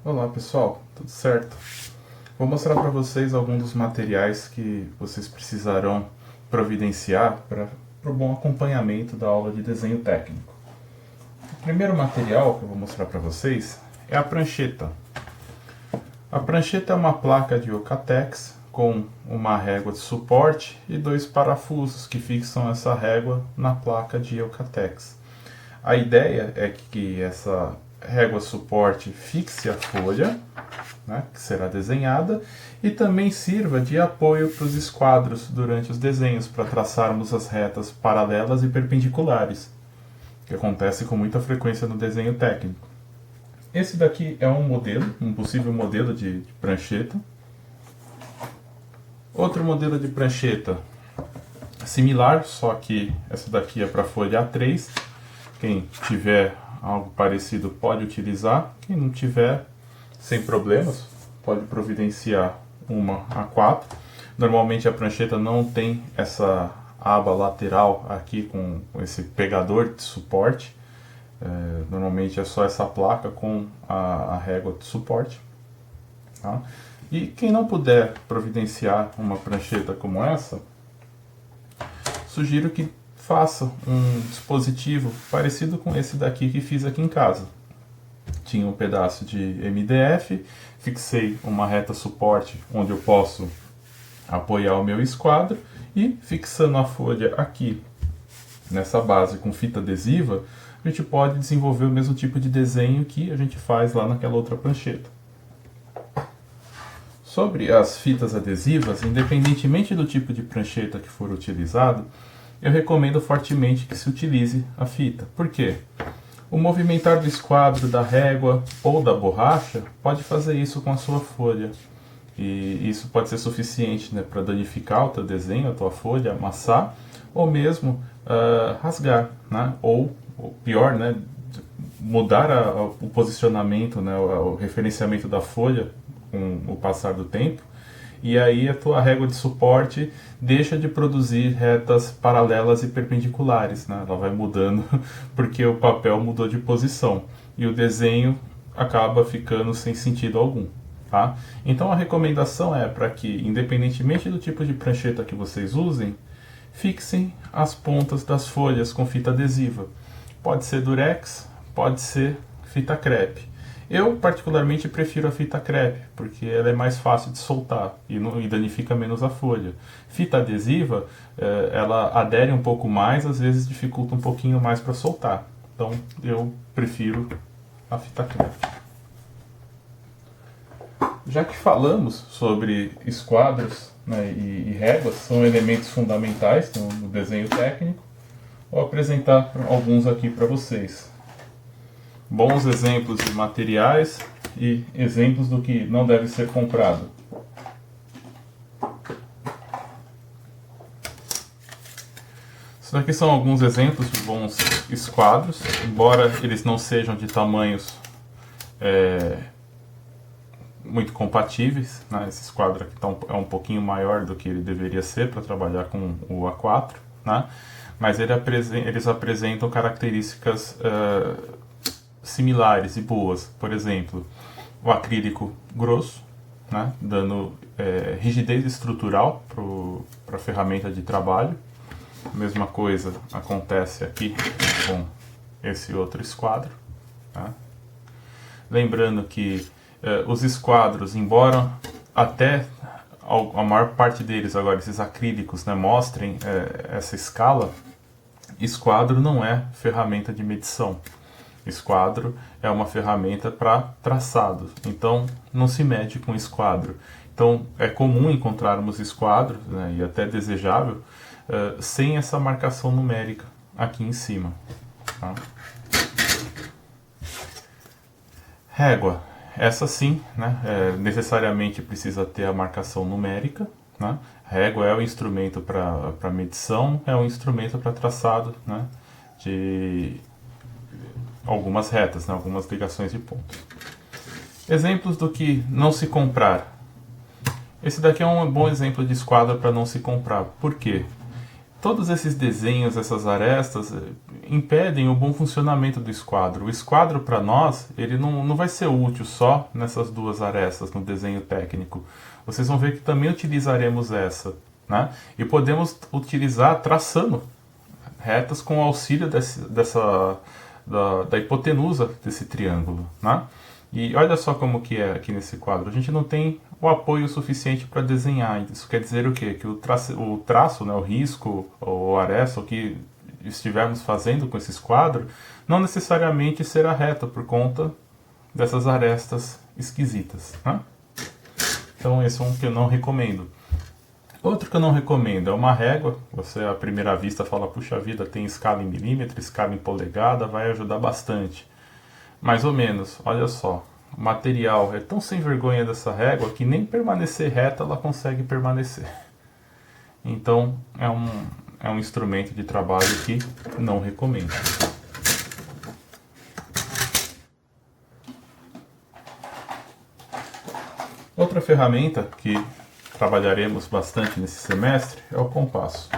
Olá pessoal, tudo certo? Vou mostrar para vocês alguns dos materiais que vocês precisarão providenciar para o bom acompanhamento da aula de desenho técnico. O primeiro material que eu vou mostrar para vocês é a prancheta. A prancheta é uma placa de Ocatex com uma régua de suporte e dois parafusos que fixam essa régua na placa de Ocatex. A ideia é que essa régua suporte fixe a folha, né, que será desenhada, e também sirva de apoio para os esquadros durante os desenhos, para traçarmos as retas paralelas e perpendiculares, que acontece com muita frequência no desenho técnico. Esse daqui é um modelo, um possível modelo de prancheta. Outro modelo de prancheta similar, só que essa daqui é para folha A3. Quem tiver algo parecido pode utilizar, quem não tiver, sem problemas, pode providenciar uma A4. Normalmente a prancheta não tem essa aba lateral aqui com esse pegador de suporte. Normalmente é só essa placa com a régua de suporte. Tá? E quem não puder providenciar uma prancheta como essa, sugiro que faça um dispositivo parecido com esse daqui que fiz aqui em casa. Tinha um pedaço de MDF, fixei uma reta suporte onde eu posso apoiar o meu esquadro e fixando a folha aqui nessa base com fita adesiva, a gente pode desenvolver o mesmo tipo de desenho que a gente faz lá naquela outra prancheta. Sobre as fitas adesivas, independentemente do tipo de prancheta que for utilizado, eu recomendo fortemente que se utilize a fita. Por quê? O movimentar do esquadro, da régua ou da borracha pode fazer isso com a sua folha. E isso pode ser suficiente, né, para danificar o teu desenho, a tua folha, amassar, ou mesmo rasgar, né? Ou pior, né, mudar o posicionamento, né, o referenciamento da folha com o passar do tempo. E aí a tua régua de suporte deixa de produzir retas paralelas e perpendiculares, né? Ela vai mudando porque o papel mudou de posição e o desenho acaba ficando sem sentido algum. Tá? Então a recomendação é para que, independentemente do tipo de prancheta que vocês usem, fixem as pontas das folhas com fita adesiva. Pode ser durex, pode ser fita crepe. Eu particularmente prefiro a fita crepe, porque ela é mais fácil de soltar e danifica menos a folha. Fita adesiva, ela adere um pouco mais, às vezes dificulta um pouquinho mais para soltar. Então eu prefiro a fita crepe. Já que falamos sobre esquadros, né, e réguas, são elementos fundamentais no desenho técnico, vou apresentar alguns aqui para vocês. Bons exemplos de materiais e exemplos do que não deve ser comprado. Isso aqui são alguns exemplos de bons esquadros, embora eles não sejam de tamanhos muito compatíveis, né? Esse esquadro aqui é um pouquinho maior do que ele deveria ser para trabalhar com o A4, né? Mas eles apresentam características similares e boas. Por exemplo, o acrílico grosso, né, dando rigidez estrutural para a ferramenta de trabalho. A mesma coisa acontece aqui com esse outro esquadro. Tá? Lembrando que os esquadros, embora até a maior parte deles, agora esses acrílicos, né, mostrem essa escala, esquadro não é ferramenta de medição. Esquadro é uma ferramenta para traçado, então não se mede com esquadro. Então é comum encontrarmos esquadros, né, e até desejável, sem essa marcação numérica aqui em cima. Tá? Régua, essa sim, né, necessariamente precisa ter a marcação numérica. Né? Régua é o instrumento para medição, é o instrumento para traçado, né, de algumas retas, né, algumas ligações de pontos. Exemplos do que não se comprar. Esse daqui é um bom exemplo de esquadro para não se comprar. Por quê? todos esses desenhos, essas arestas, impedem o bom funcionamento do esquadro. O esquadro, para nós, ele não vai ser útil só nessas duas arestas no desenho técnico. Vocês vão ver que também utilizaremos essa, né? E podemos utilizar traçando retas com o auxílio da hipotenusa desse triângulo, né? E olha só como que é aqui nesse quadro. A gente não tem o apoio suficiente para desenhar. Isso quer dizer o quê? Que o traço, né, o risco, ou aresta, o que estivermos fazendo com esse quadro, não necessariamente será reto por conta dessas arestas esquisitas, né? Então esse é um que eu não recomendo. Outro que eu não recomendo é uma régua. Você à primeira vista fala, puxa vida, tem escala em milímetro, escala em polegada, vai ajudar bastante. Mais ou menos, olha só. O material é tão sem vergonha dessa régua que nem permanecer reta ela consegue permanecer. Então é um instrumento de trabalho que não recomendo. Outra ferramenta que trabalharemos bastante nesse semestre é o compasso.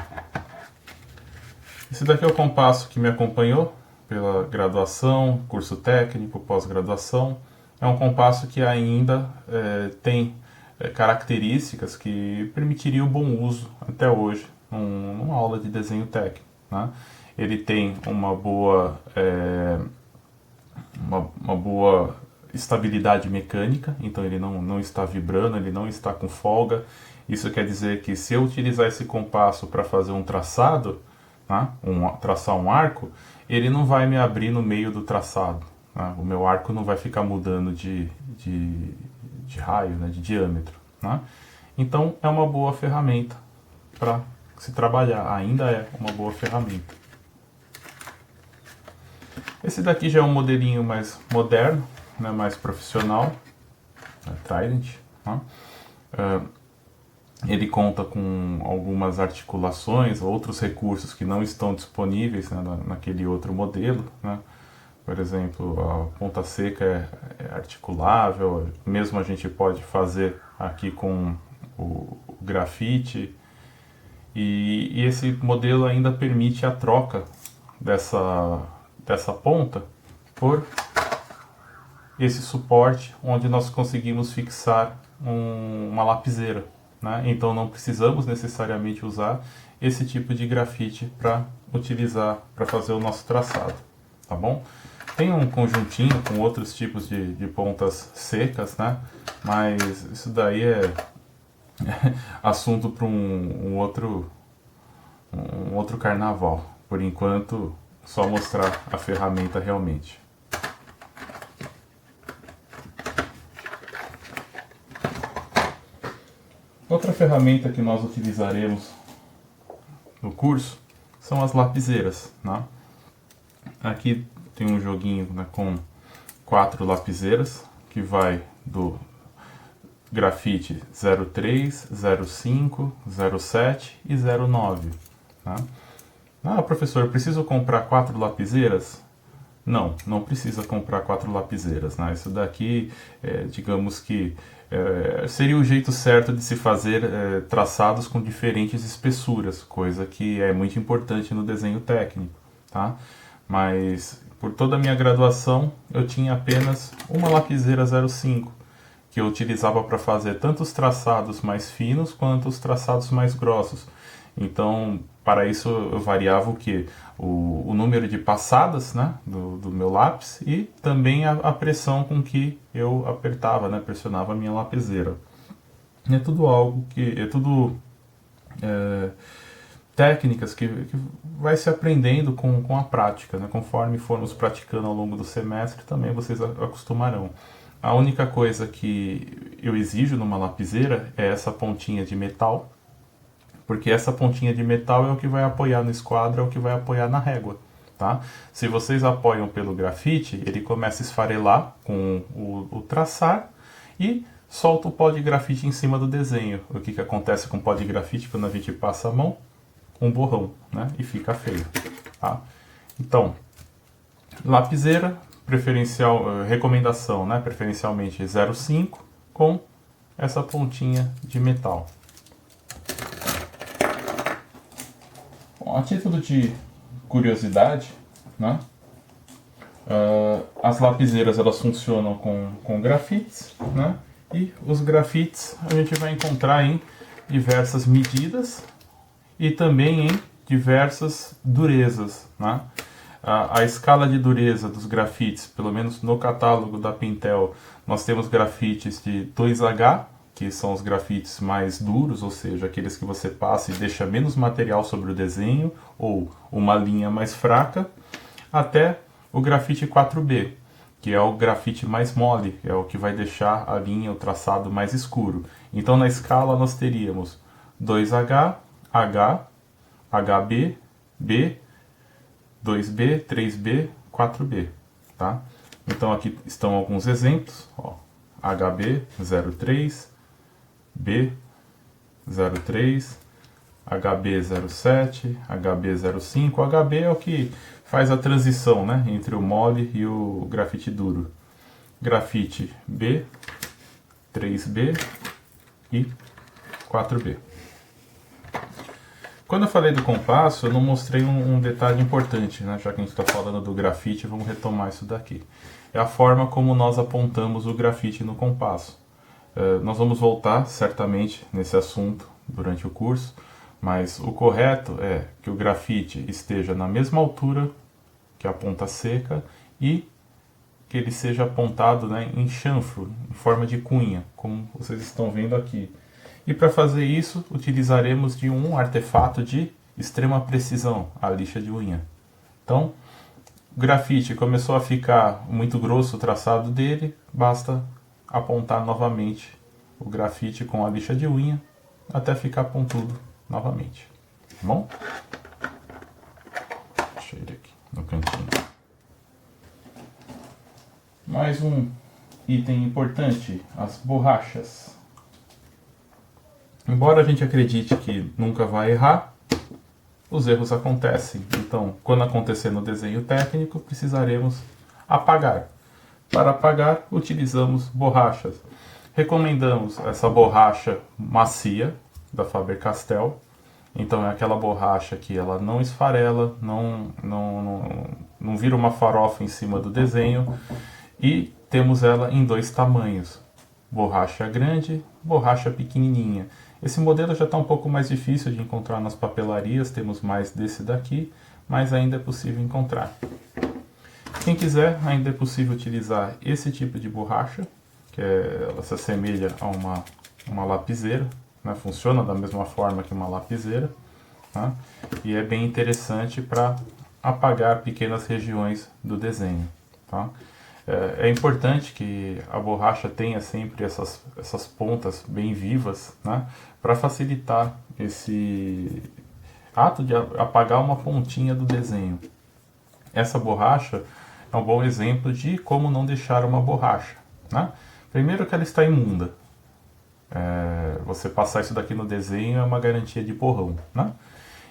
Esse daqui é o compasso que me acompanhou pela graduação, curso técnico, pós-graduação. É um compasso que ainda tem características que permitiriam o bom uso até hoje numa aula de desenho técnico, né? Ele tem uma boa estabilidade mecânica, então ele não está vibrando, ele não está com folga. Isso quer dizer que se eu utilizar esse compasso para fazer um traçado, né, traçar um arco, ele não vai me abrir no meio do traçado, né? O meu arco não vai ficar mudando de raio, né, de diâmetro, né? Então é uma boa ferramenta para se trabalhar, ainda é uma boa ferramenta. Esse daqui já é um modelinho mais moderno, né, mais profissional, Trident, né? Ele conta com algumas articulações, outros recursos que não estão disponíveis, né, naquele outro modelo, né? Por exemplo, a ponta seca é articulável, mesmo a gente pode fazer aqui com o grafite, e esse modelo ainda permite a troca dessa ponta por esse suporte onde nós conseguimos fixar uma lapiseira, né? Então não precisamos necessariamente usar esse tipo de grafite para utilizar, para fazer o nosso traçado, tá bom? Tem um conjuntinho com outros tipos de pontas secas, né? Mas isso daí é assunto para um outro carnaval. Por enquanto, só mostrar a ferramenta realmente. Outra ferramenta que nós utilizaremos no curso são as lapiseiras, né? Aqui tem um joguinho, né, com 4 lapiseiras, que vai do grafite 03, 05, 07 e 09. Tá? Ah, professor, preciso comprar 4 lapiseiras? Não precisa comprar 4 lapiseiras, né? Isso daqui, digamos que seria o jeito certo de se fazer traçados com diferentes espessuras, coisa que é muito importante no desenho técnico, tá? Mas por toda a minha graduação eu tinha apenas uma lapiseira 05, que eu utilizava para fazer tanto os traçados mais finos quanto os traçados mais grossos. Então, para isso eu variava o que? O número de passadas, né, do meu lápis, e também a pressão com que eu apertava, né, pressionava a minha lapiseira. É tudo algo que... é tudo técnicas que vai se aprendendo com a prática, né? Conforme formos praticando ao longo do semestre, também vocês acostumarão. A única coisa que eu exijo numa lapiseira é essa pontinha de metal, porque essa pontinha de metal é o que vai apoiar no esquadro, é o que vai apoiar na régua, tá? Se vocês apoiam pelo grafite, ele começa a esfarelar com o traçar e solta o pó de grafite em cima do desenho. O que acontece com o pó de grafite quando a gente passa a mão? Um borrão, né? E fica feio, tá? Então, lapiseira, recomendação, né? Preferencialmente 0,5 com essa pontinha de metal. Bom, a título de curiosidade, né? As lapiseiras elas funcionam com grafites, né? E os grafites a gente vai encontrar em diversas medidas e também em diversas durezas, né? A escala de dureza dos grafites, pelo menos no catálogo da Pentel, nós temos grafites de 2H, que são os grafites mais duros, ou seja, aqueles que você passa e deixa menos material sobre o desenho, ou uma linha mais fraca, até o grafite 4B, que é o grafite mais mole, é o que vai deixar a linha, o traçado mais escuro. Então na escala nós teríamos 2H, H, HB, B, 2B, 3B, 4B, tá? Então aqui estão alguns exemplos, ó, HB 03, B 03, HB 07, HB 05. O HB é o que faz a transição, né, entre o mole e o grafite duro. Grafite B, 3B e 4B. Quando eu falei do compasso, eu não mostrei um detalhe importante, né? Já que a gente está falando do grafite, vamos retomar isso daqui. É a forma como nós apontamos o grafite no compasso. Nós vamos voltar certamente nesse assunto durante o curso, mas o correto é que o grafite esteja na mesma altura que a ponta seca e que ele seja apontado, né, em chanfro, em forma de cunha, como vocês estão vendo aqui. E para fazer isso, utilizaremos de um artefato de extrema precisão, a lixa de unha. Então, o grafite começou a ficar muito grosso o traçado dele, basta apontar novamente o grafite com a lixa de unha até ficar pontudo novamente. Tá bom? Deixa ele aqui no cantinho. Mais um item importante, as borrachas. Embora a gente acredite que nunca vai errar, os erros acontecem. Então, quando acontecer no desenho técnico, precisaremos apagar. Para apagar, utilizamos borrachas. Recomendamos essa borracha macia, da Faber-Castell. Então, é aquela borracha que ela não esfarela, não vira uma farofa em cima do desenho. E temos ela em dois tamanhos, borracha grande, borracha pequenininha. Esse modelo já está um pouco mais difícil de encontrar nas papelarias, temos mais desse daqui, mas ainda é possível encontrar. Quem quiser, ainda é possível utilizar esse tipo de borracha, que ela se assemelha a uma lapiseira, né? Funciona da mesma forma que uma lapiseira, tá? E é bem interessante para apagar pequenas regiões do desenho, tá? É importante que a borracha tenha sempre essas pontas bem vivas, né, para facilitar esse ato de apagar uma pontinha do desenho. Essa borracha é um bom exemplo de como não deixar uma borracha, né? Primeiro que ela está imunda. Você passar isso daqui no desenho é uma garantia de borrão, né?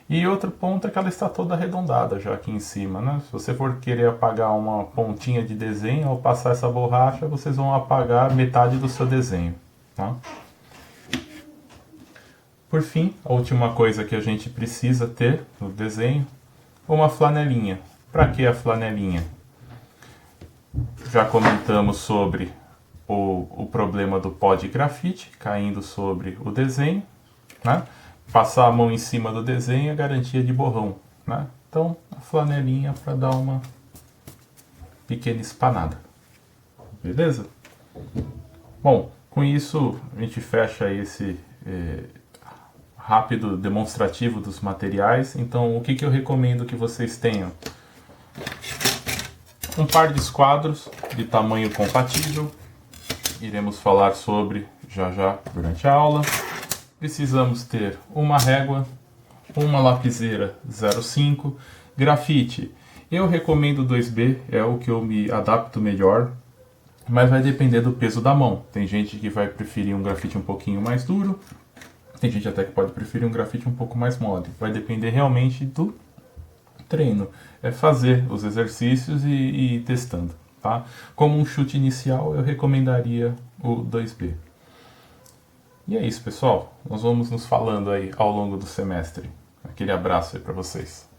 E outro ponto é que ela está toda arredondada já aqui em cima, né? Se você for querer apagar uma pontinha de desenho, ao passar essa borracha, vocês vão apagar metade do seu desenho, tá? Por fim, a última coisa que a gente precisa ter no desenho, uma flanelinha. Para que a flanelinha? Já comentamos sobre o problema do pó de grafite caindo sobre o desenho, né? Passar a mão em cima do desenho é garantia de borrão, né? Então, a flanelinha para dar uma pequena espanada. Beleza? Bom, com isso a gente fecha esse rápido demonstrativo dos materiais. Então, o que eu recomendo que vocês tenham? Um par de esquadros de tamanho compatível. Iremos falar sobre já durante a aula. Precisamos ter uma régua, uma lapiseira 0,5, grafite. Eu recomendo 2B, é o que eu me adapto melhor, mas vai depender do peso da mão. Tem gente que vai preferir um grafite um pouquinho mais duro, tem gente até que pode preferir um grafite um pouco mais mole. Vai depender realmente do treino. É fazer os exercícios e ir testando, tá? Como um chute inicial, eu recomendaria o 2B. E é isso, pessoal. Nós vamos nos falando aí ao longo do semestre. Aquele abraço aí para vocês.